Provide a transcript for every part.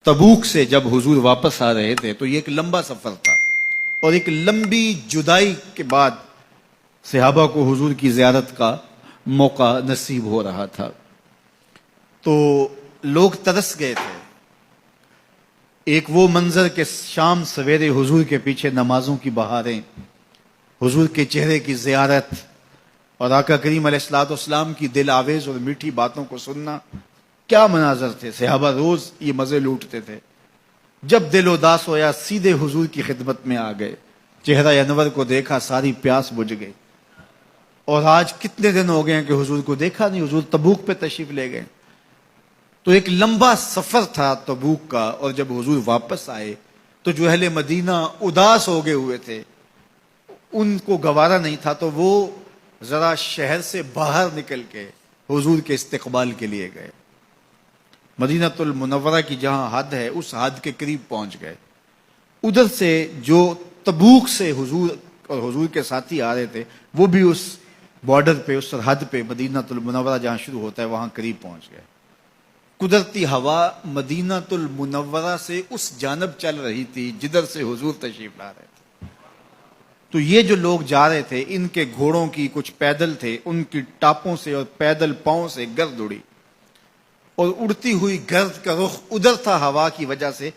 تبوک سے جب حضور واپس آ رہے تھے تو یہ ایک لمبا سفر تھا، اور ایک لمبی جدائی کے بعد صحابہ کو حضور کی زیارت کا موقع نصیب ہو رہا تھا۔ تو لوگ ترس گئے تھے۔ ایک وہ منظر کہ شام سویرے حضور کے پیچھے نمازوں کی بہاریں، حضور کے چہرے کی زیارت اور آقا کریم علیہ السلام کی دل آویز اور میٹھی باتوں کو سننا، کیا مناظر تھے۔ صحابہ روز یہ مزے لوٹتے تھے۔ جب دل اداس ہویا سیدھے حضور کی خدمت میں آ گئے، چہرہ انور کو دیکھا، ساری پیاس بجھ گئی۔ اور آج کتنے دن ہو گئے ہیں کہ حضور کو دیکھا نہیں، حضور تبوک پہ تشریف لے گئے۔ تو ایک لمبا سفر تھا تبوک کا، اور جب حضور واپس آئے تو جو اہل مدینہ اداس ہو گئے ہوئے تھے، ان کو گوارا نہیں تھا، تو وہ ذرا شہر سے باہر نکل کے حضور کے استقبال کے لیے گئے۔ مدینہ المنورہ کی جہاں حد ہے اس حد کے قریب پہنچ گئے۔ ادھر سے جو تبوک سے حضور اور حضور کے ساتھی آ رہے تھے، وہ بھی اس بارڈر پہ، اس سرحد پہ، مدینہ المنورہ جہاں شروع ہوتا ہے وہاں قریب پہنچ گئے۔ قدرتی ہوا مدینہ المنورہ سے اس جانب چل رہی تھی جدھر سے حضور تشریف لا رہے تھے۔ تو یہ جو لوگ جا رہے تھے، ان کے گھوڑوں کی، کچھ پیدل تھے، ان کی ٹاپوں سے اور پیدل پاؤں سے گرد اڑی، اور اڑتی ہوئی گرد کا رخ ادھر تھا ہوا کی وجہ سے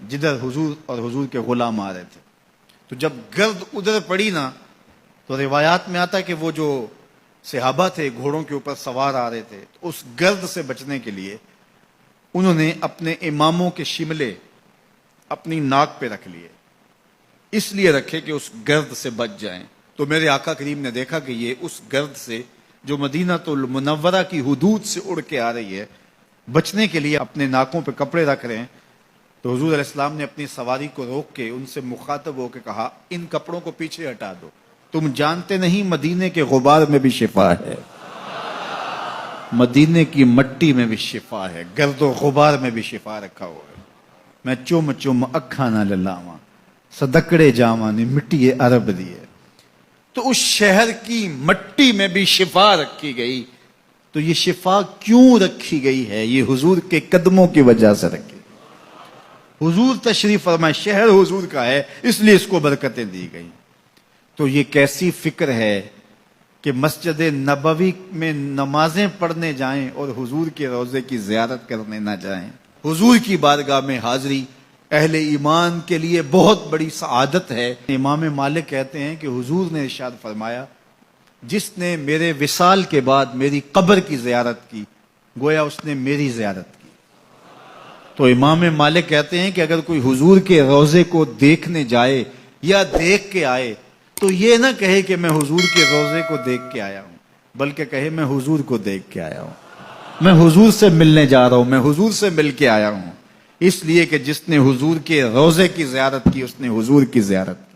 جدھر حضور اور حضور کے غلام آ رہے تھے۔ تو جب گرد ادھر پڑی نا، تو روایات میں آتا ہے کہ وہ جو صحابہ تھے گھوڑوں کے اوپر سوار آ رہے تھے، تو اس گرد سے بچنے کے لیے انہوں نے اپنے اماموں کے شملے اپنی ناک پہ رکھ لیے، اس لیے رکھے کہ اس گرد سے بچ جائیں۔ تو میرے آقا کریم نے دیکھا کہ یہ اس گرد سے جو مدینہ المنورہ کی حدود سے اڑ کے آ رہی ہے، بچنے کے لیے اپنے ناکوں پہ کپڑے رکھ رہے ہیں۔ تو حضور علیہ السلام نے اپنی سواری کو روک کے ان سے مخاطب ہو کے کہا، ان کپڑوں کو پیچھے ہٹا دو، تم جانتے نہیں مدینے کے غبار میں بھی شفا ہے، مدینے کی مٹی میں بھی شفا ہے، گرد و غبار میں بھی شفا رکھا ہوا ہے۔ میں چوم چوم اکھاں نہ للاواں، صدقڑے جاواں نے مٹی عرب دی ہے۔ تو اس شہر کی مٹی میں بھی شفا رکھی گئی۔ تو یہ شفا کیوں رکھی گئی ہے؟ یہ حضور کے قدموں کی وجہ سے رکھی۔ حضور تشریف فرمائے، شہر حضور کا ہے، اس لیے اس کو برکتیں دی گئی۔ تو یہ کیسی فکر ہے کہ مسجد نبوی میں نمازیں پڑھنے جائیں اور حضور کے روضے کی زیارت کرنے نہ جائیں۔ حضور کی بارگاہ میں حاضری اہل ایمان کے لیے بہت بڑی سعادت ہے۔ امام مالک کہتے ہیں کہ حضور نے ارشاد فرمایا، جس نے میرے وصال کے بعد میری قبر کی زیارت کی، گویا اس نے میری زیارت کی۔ تو امام مالک کہتے ہیں کہ اگر کوئی حضور کے روضے کو دیکھنے جائے یا دیکھ کے آئے تو یہ نہ کہے کہ میں حضور کے روضے کو دیکھ کے آیا ہوں، بلکہ کہے میں حضور کو دیکھ کے آیا ہوں، میں حضور سے ملنے جا رہا ہوں، میں حضور سے مل کے آیا ہوں۔ اس لیے کہ جس نے حضور کے روضے کی زیارت کی، اس نے حضور کی زیارت کی۔